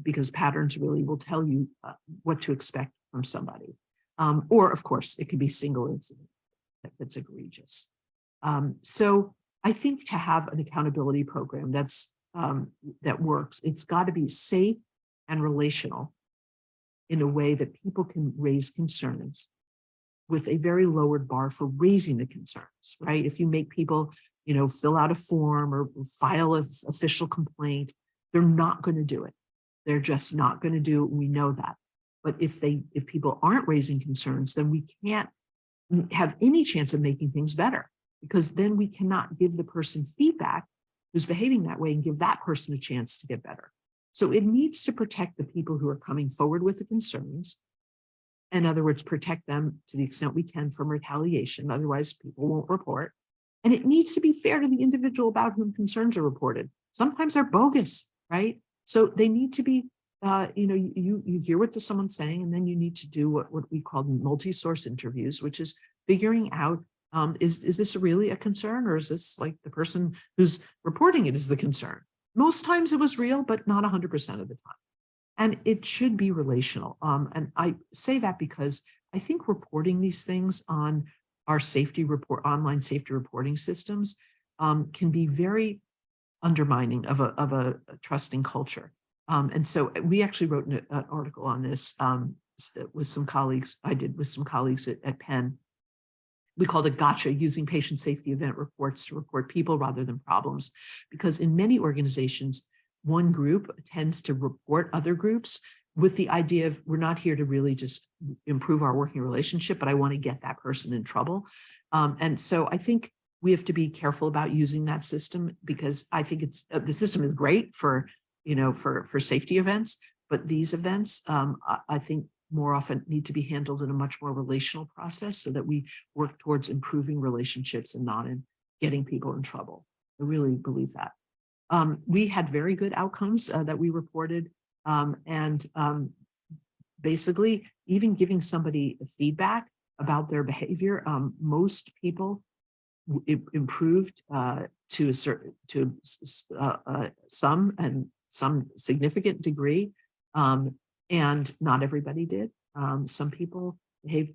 because patterns really will tell you what to expect from somebody. Or of course, it could be single incident that's egregious. So I think to have an accountability program that works, it's got to be safe and relational in a way that people can raise concerns with a very lowered bar for raising the concerns, right? If you make people, fill out a form or file an official complaint, they're not going to do it. They're just not going to do it. We know that. But if people aren't raising concerns, then we can't have any chance of making things better, because then we cannot give the person feedback who's behaving that way and give that person a chance to get better. So it needs to protect the people who are coming forward with the concerns. In other words, protect them to the extent we can from retaliation. Otherwise, people won't report. And it needs to be fair to the individual about whom concerns are reported. Sometimes they're bogus, right? So they need to be, you hear what someone's saying, and then you need to do what we call multi-source interviews, which is figuring out, is this really a concern, or is this like the person who's reporting it is the concern? Most times it was real, but not 100% of the time. And it should be relational. And I say that because I think reporting these things on our online safety reporting systems can be very undermining of a trusting culture. And so we actually wrote an article on this with some colleagues. I did with some colleagues at Penn. We called it Gotcha, using patient safety event reports to report people rather than problems. Because in many organizations, one group tends to report other groups with the idea of, we're not here to really just improve our working relationship, but I want to get that person in trouble. And so I think we have to be careful about using that system, because I think the system is great for safety events, but these events, I think more often need to be handled in a much more relational process, so that we work towards improving relationships and not in getting people in trouble. I really believe that. We had very good outcomes that we reported, and basically even giving somebody feedback about their behavior, most people improved to some significant degree. And not everybody did. Some people behaved,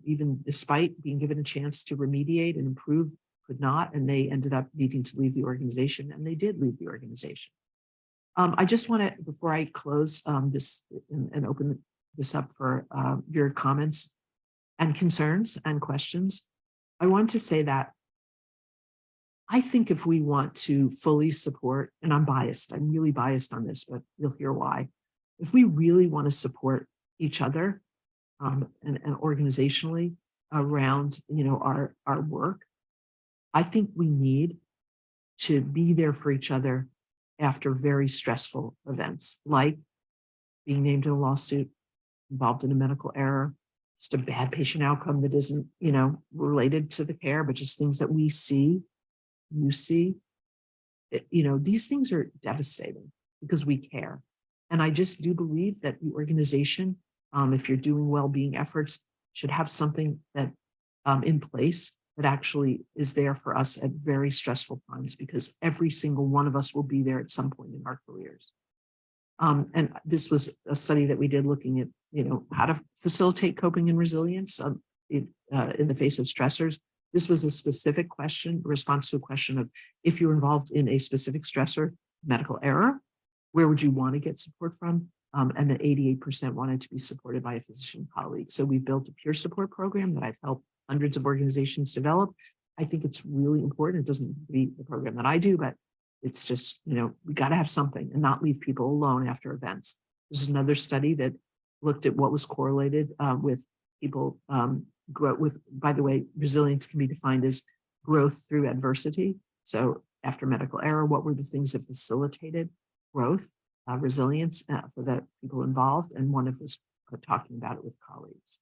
even despite being given a chance to remediate and improve, could not, and they ended up needing to leave the organization, and they did leave the organization. I just want to, before I close this and open this up for your comments and concerns and questions, I want to say that I think if we want to fully support, and I'm biased, I'm really biased on this, but you'll hear why. If we really want to support each other and organizationally around, our work, I think we need to be there for each other after very stressful events, like being named in a lawsuit, involved in a medical error, just a bad patient outcome that isn't, related to the care, but just things that we see, you see. These things are devastating because we care. And I just do believe that the organization, if you're doing well-being efforts, should have something that in place that actually is there for us at very stressful times, because every single one of us will be there at some point in our careers. And this was a study that we did looking at, how to facilitate coping and resilience in the face of stressors. This was a specific response to a question of, if you're involved in a specific stressor, medical error, where would you want to get support from? And then 88% wanted to be supported by a physician colleague. So we built a peer support program that I've helped hundreds of organizations develop. I think it's really important. It doesn't be the program that I do, but it's just, we got to have something and not leave people alone after events. There's another study that looked at what was correlated with people grow with, by the way, resilience can be defined as growth through adversity. So after medical error, what were the things that facilitated growth, resilience for the people involved? And one of us talking about it with colleagues.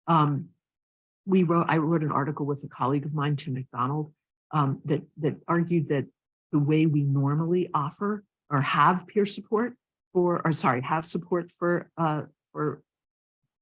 I wrote an article with a colleague of mine, Tim McDonald, that argued that the way we normally offer or have peer support have support for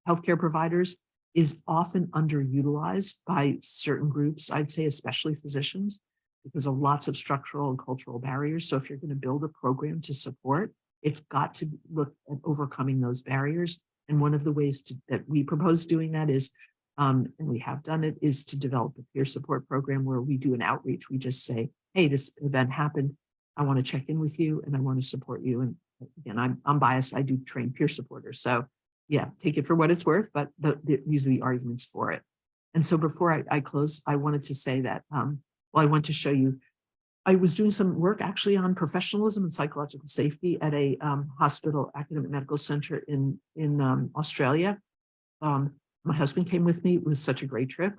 healthcare providers is often underutilized by certain groups, I'd say especially physicians, because of lots of structural and cultural barriers. So if you're going to build a program to support, it's got to look at overcoming those barriers. And one of the ways that we propose doing that is, and we have done it, is to develop a peer support program where we do an outreach. We just say, hey, this event happened. I want to check in with you and I want to support you. And again, I'm biased. I do train peer supporters. So yeah, take it for what it's worth, but these are the arguments for it. And so before I close, I wanted to say that, I want to show you, I was doing some work actually on professionalism and psychological safety at a hospital academic medical center in Australia. My husband came with me. It was such a great trip.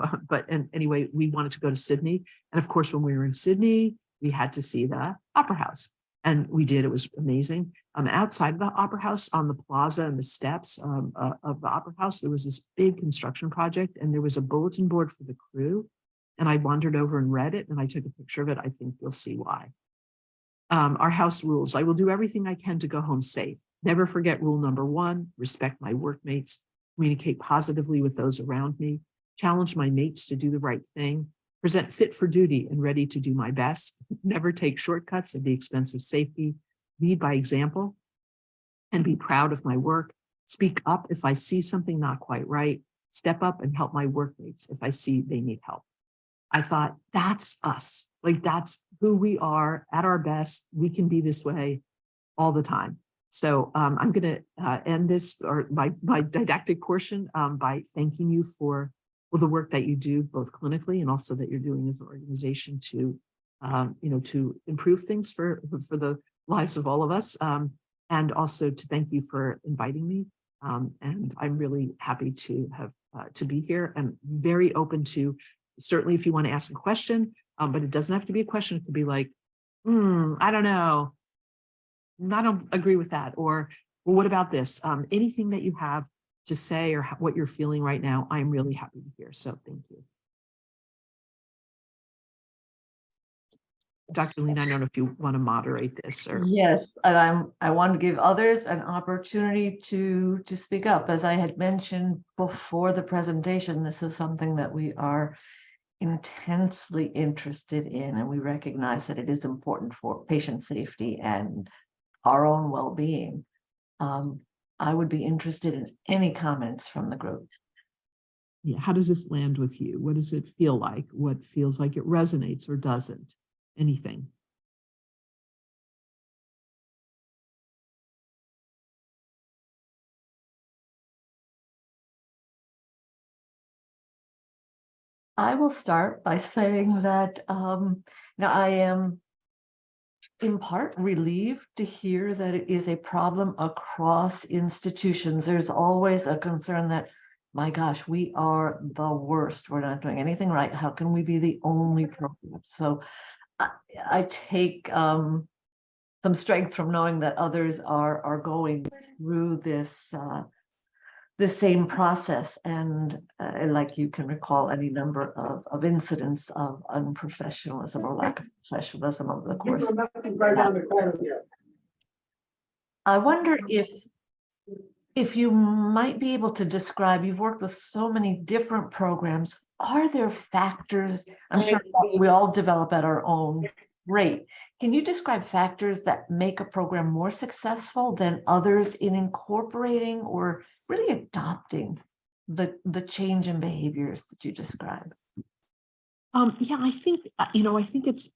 Anyway, we wanted to go to Sydney. And of course, when we were in Sydney, we had to see the Opera House. And we did. It was amazing. Outside of the Opera House, on the plaza and the steps of the Opera House, there was this big construction project, and there was a bulletin board for the crew. And I wandered over and read it, and I took a picture of it. I think you'll see why. Our house rules: I will do everything I can to go home safe. Never forget rule number 1, respect my workmates, communicate positively with those around me, challenge my mates to do the right thing, present fit for duty and ready to do my best, never take shortcuts at the expense of safety, lead by example, and be proud of my work, speak up if I see something not quite right, step up and help my workmates if I see they need help. I thought, that's us. Like, that's who we are at our best. We can be this way all the time. So I'm going to end this, or my didactic portion, by thanking you for the work that you do, both clinically and also that you're doing as an organization to, to improve things for the lives of all of us, and also to thank you for inviting me. And I'm really happy to have to be here, and very open to, certainly if you want to ask a question, but it doesn't have to be a question. It could be like, I don't know, I don't agree with that, or, well, what about this? Anything that you have to say, or what you're feeling right now, I'm really happy to hear. So thank you. Dr. Lean, I don't know if you want to moderate this or. Yes, and I want to give others an opportunity to speak up. As I had mentioned before the presentation, this is something that we are intensely interested in, and we recognize that it is important for patient safety and our own well-being. I would be interested in any comments from the group. Yeah, how does this land with you? What does it feel like? What feels like it resonates or doesn't? Anything? I will start by saying that I am in part relieved to hear that it is a problem across institutions. There's always a concern that, my gosh, we are the worst. We're not doing anything right. How can we be the only program? So I take some strength from knowing that others are going through the same process, and like you can recall any number of incidents of unprofessionalism or lack of professionalism over the course. I wonder if you might be able to describe, you've worked with so many different programs, are there factors, I'm sure we all develop at our own rate. Can you describe factors that make a program more successful than others in incorporating or really adopting the change in behaviors that you describe? Yeah, I think, I think it's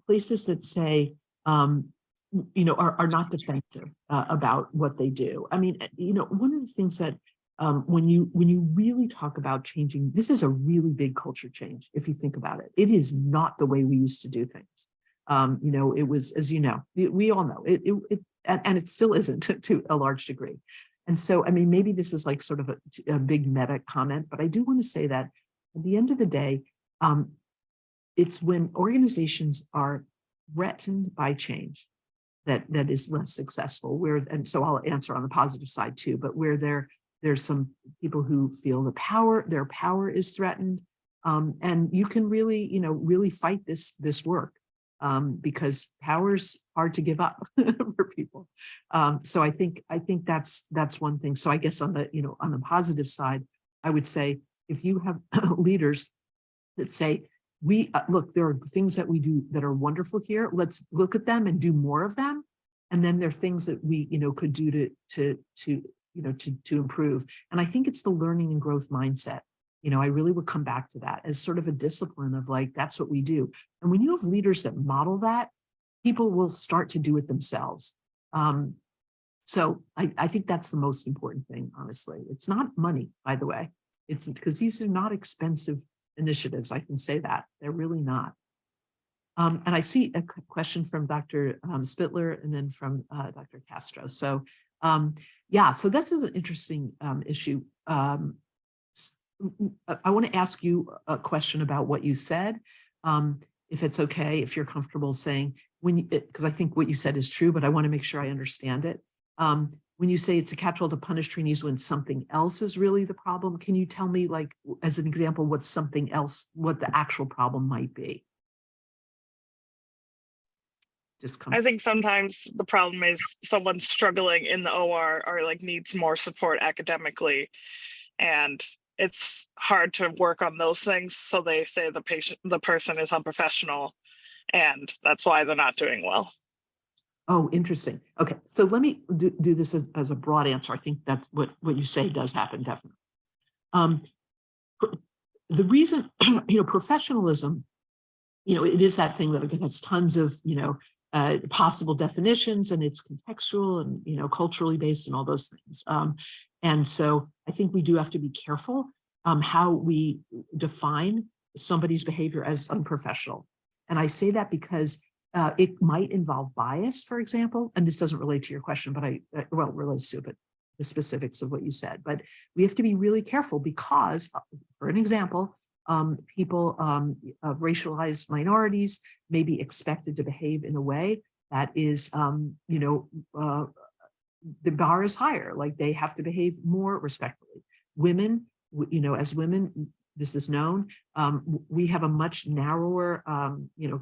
places that say, are not defensive about what they do. I mean, one of the things that when you really talk about changing, this is a really big culture change. If you think about it, it is not the way we used to do things. It was, as you know, we all know and it still isn't to a large degree. And so, I mean, maybe this is like sort of a big meta comment, but I do want to say that at the end of the day, it's when organizations are threatened by change that is less successful. And so I'll answer on the positive side too, but where there's some people who feel their power is threatened, and you can really, really fight this work. Because power's hard to give up for people. So I think that's one thing. So I guess on the positive side, I would say if you have leaders that say, look, there are things that we do that are wonderful here. Let's look at them and do more of them. And then there are things that we, could do to improve. And I think it's the learning and growth mindset. I really would come back to that as sort of a discipline of like, that's what we do. And when you have leaders that model that, people will start to do it themselves. So I think that's the most important thing, honestly. It's not money, by the way. It's because these are not expensive initiatives. I can say that. They're really not. And I see a question from Dr. Spittler and then from Dr. Castro. So yeah, so this is an interesting issue. I want to ask you a question about what you said, if it's okay, if you're comfortable saying, because I think what you said is true, but I want to make sure I understand it. When you say it's a catch-all to punish trainees when something else is really the problem, can you tell me, like, as an example, what something else, what the actual problem might be? I think sometimes the problem is someone's struggling in the OR or like needs more support academically, and it's hard to work on those things. So they say the person is unprofessional, and that's why they're not doing well. Oh, interesting. Okay, so let me do this as a broad answer. I think that's what you say does happen, definitely. The reason, professionalism, it is that thing that has tons of, possible definitions, and it's contextual and, culturally based and all those things. And so I think we do have to be careful how we define somebody's behavior as unprofessional. And I say that because it might involve bias, for example, and this doesn't relate to your question, but it relates to it, but the specifics of what you said. But we have to be really careful because, for an example, people of racialized minorities may be expected to behave in a way that is, the bar is higher, like they have to behave more respectfully. Women, as women, this is known, we have a much narrower,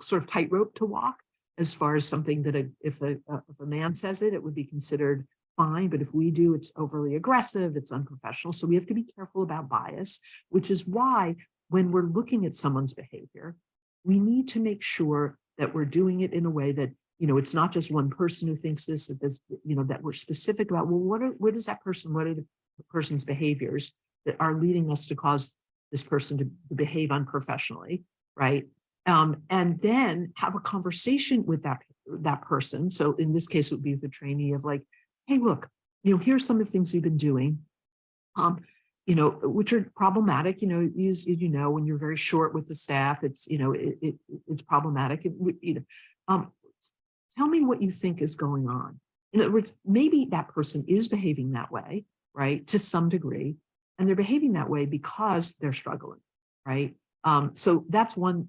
sort of tightrope to walk as far as something that if a man says it, it would be considered fine, but if we do, it's overly aggressive, it's unprofessional. So we have to be careful about bias, which is why when we're looking at someone's behavior, we need to make sure that we're doing it in a way that, it's not just one person who thinks this, that we're specific about, well, what is that person, what are the person's behaviors that are leading us to cause this person to behave unprofessionally, right? And then have a conversation with that person. So in this case, it would be the trainee of like, hey, look, here's some of the things we've been doing. which are problematic, when you're very short with the staff, it's, it's problematic. Tell me what you think is going on. In other words, maybe that person is behaving that way, right, to some degree, and they're behaving that way because they're struggling, right? So that's one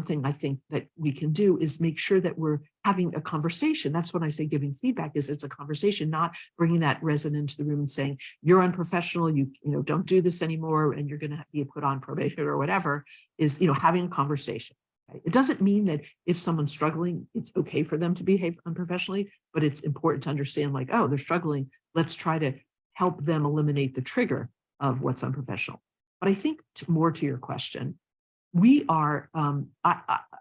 thing I think that we can do is make sure that we're having a conversation. That's when I say giving feedback is it's a conversation, not bringing that resident into the room and saying, you're unprofessional, you don't do this anymore, and you're going to be put on probation or whatever, is, having a conversation. Right? It doesn't mean that if someone's struggling, it's okay for them to behave unprofessionally, but it's important to understand like, oh, they're struggling. Let's try to help them eliminate the trigger of what's unprofessional. But I think more to your question, we are, and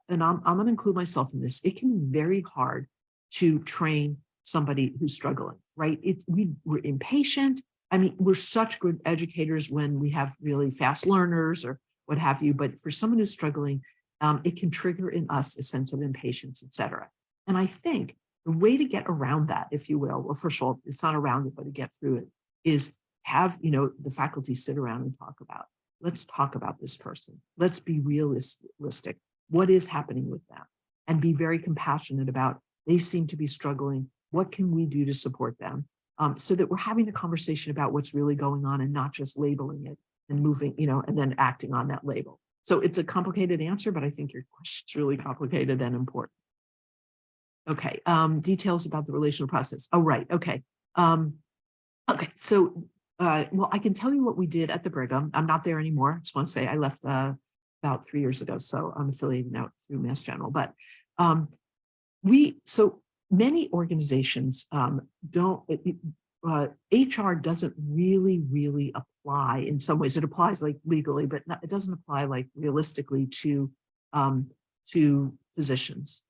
I'm going to include myself in this, it can be very hard to train somebody who's struggling, right? We're impatient. I mean, we're such good educators when we have really fast learners or what have you, but for someone who's struggling, it can trigger in us a sense of impatience, et cetera. And I think the way to get around that, if you will, well, first of all, it's not around it, but to get through it, is have, the faculty sit around and talk about, let's talk about this person. Let's be realistic. What is happening with them? And be very compassionate about, they seem to be struggling. What can we do to support them? So that we're having a conversation about what's really going on and not just labeling it and moving, and then acting on that label. So it's a complicated answer, but I think your question's really complicated and important. Okay, details about the relational process. Oh, right, okay. Okay, so well, I can tell you what we did at the Brigham. I'm not there anymore. I just want to say I left about 3 years ago, so I'm affiliated now through Mass General. But so many organizations don't, HR doesn't really apply in some ways. It applies like legally, but it doesn't apply like realistically to physicians,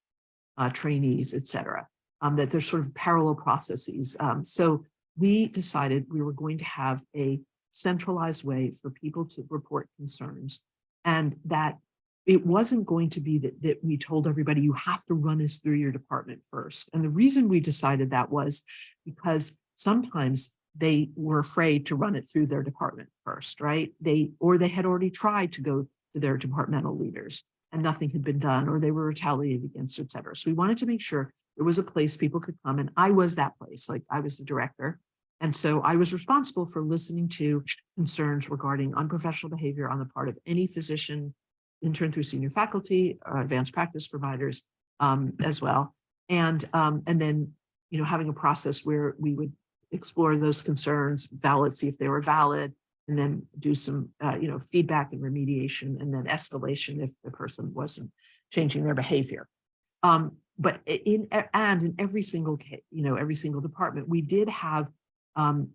trainees, et cetera, that there's sort of parallel processes. So we decided we were going to have a centralized way for people to report concerns, and that it wasn't going to be that we told everybody you have to run this through your department first. And the reason we decided that was because sometimes they were afraid to run it through their department first, right? They had already tried to go to their departmental leaders and nothing had been done, or they were retaliated against, et cetera. So we wanted to make sure there was a place people could come, and I was that place. Like, I was the director. And so I was responsible for listening to concerns regarding unprofessional behavior on the part of any physician, intern through senior faculty, advanced practice providers as well. And then, having a process where we would explore those concerns, see if they were valid, and then do some, feedback and remediation, and then escalation if the person wasn't changing their behavior. But in every single case, every single department, we did have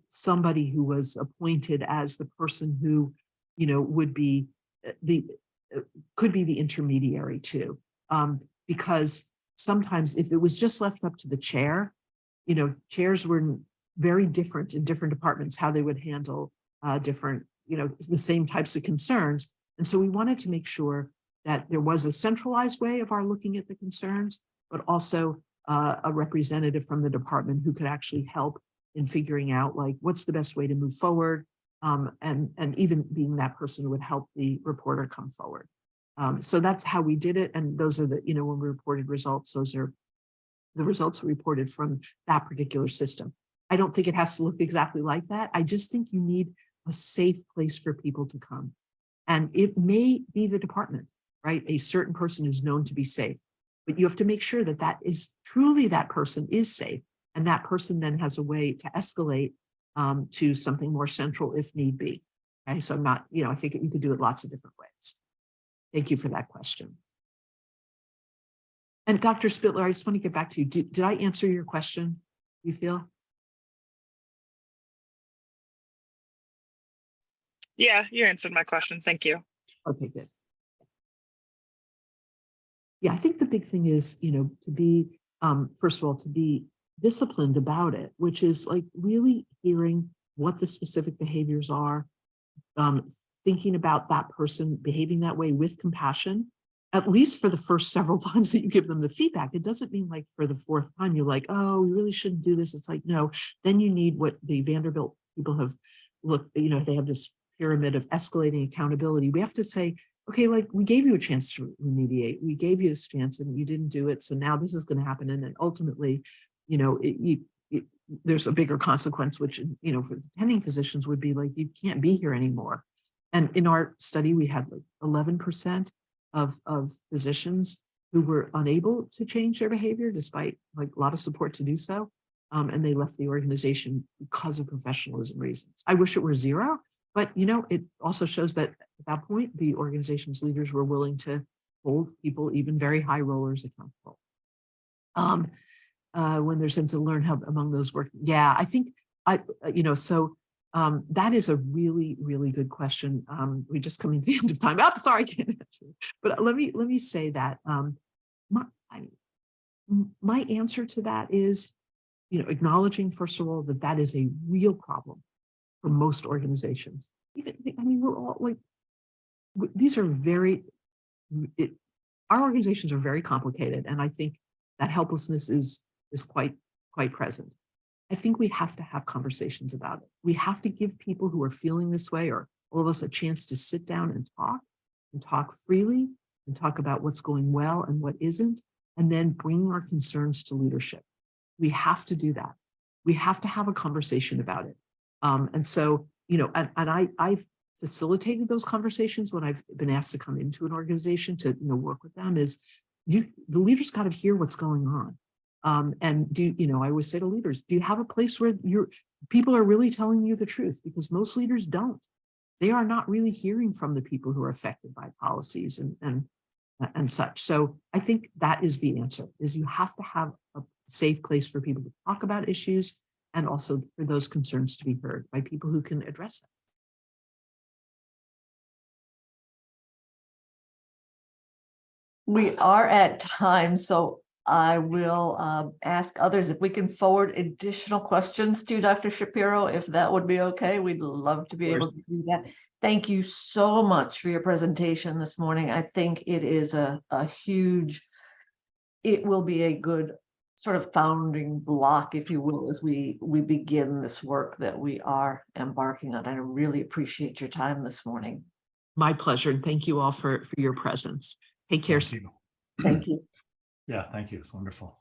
somebody who was appointed as the person who, would be could be the intermediary too, because sometimes if it was just left up to the chair, chairs were very different in different departments, how they would handle different, the same types of concerns. And so we wanted to make sure that there was a centralized way of our looking at the concerns, but also a representative from the department who could actually help in figuring out like what's the best way to move forward, and even being that person who would help the reporter come forward. So that's how we did it. And those are the, when we reported results, those are the results we reported from that particular system. I don't think it has to look exactly like that. I just think you need a safe place for people to come. And it may be the department, right? A certain person is known to be safe, but you have to make sure that that is truly that person is safe. And that person then has a way to escalate to something more central if need be. Okay, so I'm not, I think you could do it lots of different ways. Thank you for that question. And Dr. Spittler, I just want to get back to you. Did I answer your question, you feel? Yeah, you answered my question. Thank you. Okay, good. Yeah, I think the big thing is, to be, first of all, to be disciplined about it, which is like really hearing what the specific behaviors are, thinking about that person behaving that way with compassion, at least for the first several times that you give them the feedback. It doesn't mean like for the fourth time, you're like, oh, we really shouldn't do this. It's like, no, then you need what the Vanderbilt people have look, they have this pyramid of escalating accountability. We have to say, okay, like we gave you a chance to remediate. We gave you this chance and you didn't do it. So now this is going to happen. And then ultimately, there's a bigger consequence, which, for attending physicians would be like, you can't be here anymore. And in our study, we had like 11% of physicians who were unable to change their behavior despite like a lot of support to do so. And they left the organization because of professionalism reasons. I wish it were zero, but it also shows that at that point, the organization's leaders were willing to hold people, even very high rollers, accountable. When there's to learn how among those working. Yeah, I think that is a really, really good question. We're just coming to the end of time. I'm sorry, I can't answer. But let me say that my answer to that is, acknowledging, first of all, that is a real problem for most organizations. We're all like, these are our organizations are very complicated. And I think that helplessness is quite present. I think we have to have conversations about it. We have to give people who are feeling this way, or all of us, a chance to sit down and talk freely and talk about what's going well and what isn't, and then bring our concerns to leadership. We have to do that. We have to have a conversation about it. And so, I've facilitated those conversations when I've been asked to come into an organization to, work with them. Is the leaders got to hear what's going on. And I always say to leaders, do you have a place where people are really telling you the truth? Because most leaders don't. They are not really hearing from the people who are affected by policies and such. So I think that is the answer, is you have to have a safe place for people to talk about issues, and also for those concerns to be heard by people who can address them. We are at time, so I will ask others if we can forward additional questions to Dr. Shapiro, if that would be okay. We'd love to be able to do that. Thank you so much for your presentation this morning. I think it is it will be a good sort of founding block, if you will, as we begin this work that we are embarking on. I really appreciate your time this morning. My pleasure. And thank you all for your presence. Take care. Thank you. Yeah, thank you. It's wonderful.